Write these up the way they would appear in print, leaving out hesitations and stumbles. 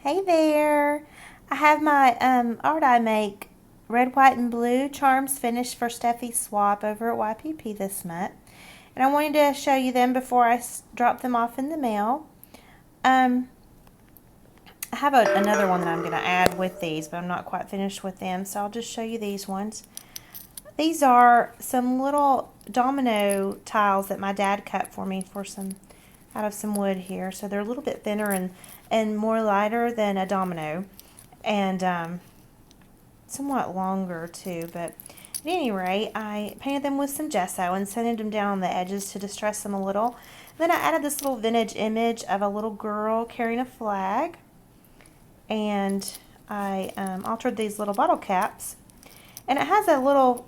Hey there! I have my Art I Make red, white, and blue charms finished for Stephie's swap over at YPP this month. And I wanted to show you them before I drop them off in the mail. I have another one that I'm going to add with these, but I'm not quite finished with them, so I'll just show you these ones. These are some little domino tiles that my dad cut for me out of some wood here. So they're a little bit thinner and more lighter than a domino, and somewhat longer too. But at any rate, I painted them with some gesso and sanded them down on the edges to distress them a little. Then I added this little vintage image of a little girl carrying a flag, and I altered these little bottle caps, and it has a little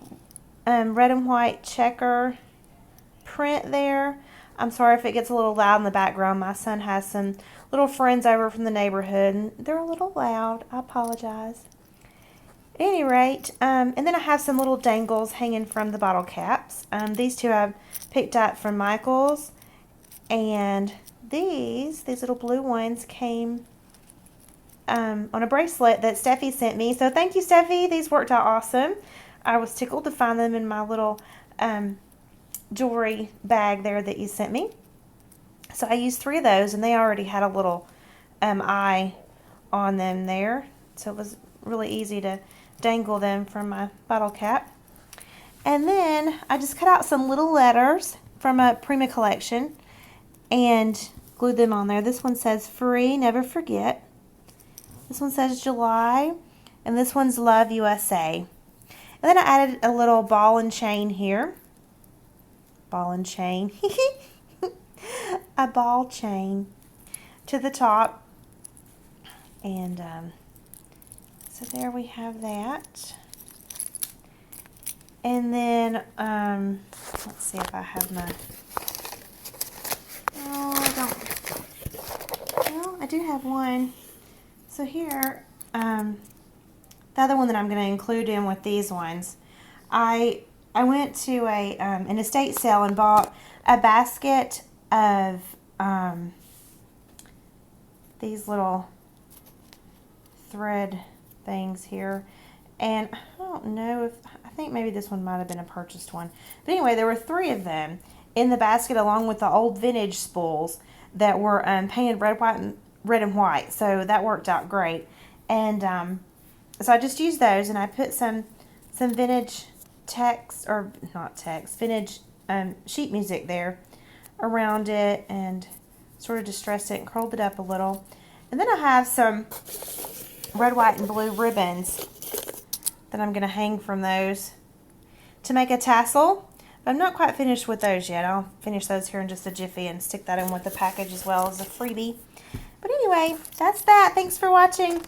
red and white checker print there. I'm sorry if it gets a little loud in the background. My son has some little friends over from the neighborhood, and they're a little loud. I apologize. At any rate, and then I have some little dangles hanging from the bottle caps. These two I've picked up from Michael's, and these little blue ones came on a bracelet that Stephie sent me. So thank you, Stephie. These worked out awesome. I was tickled to find them in my little jewelry bag there that you sent me. So I used 3 of those, and they already had a little eye on them there, so it was really easy to dangle them from my bottle cap. And then I just cut out some little letters from a Prima collection and glued them on there. This one says free, never forget. This one says July, and this one's Love USA. And then I added a little ball and chain here. Ball and chain. A ball chain to the top. And so there we have that. And then, let's see if I have my, oh, I don't, well, I do have one. So here, the other one that I'm going to include in with these ones, I went to an estate sale and bought a basket of these little thread things here, and I don't know if, I think maybe this one might have been a purchased one, but anyway, there were 3 of them in the basket along with the old vintage spools that were painted red, and white, so that worked out great. And so I just used those, and I put some vintage text, or not text, vintage sheet music there around it, and sort of distressed it and curled it up a little. And then I have some red, white, and blue ribbons that I'm going to hang from those to make a tassel. But I'm not quite finished with those yet. I'll finish those here in just a jiffy and stick that in with the package as well as a freebie. But anyway, that's that. Thanks for watching.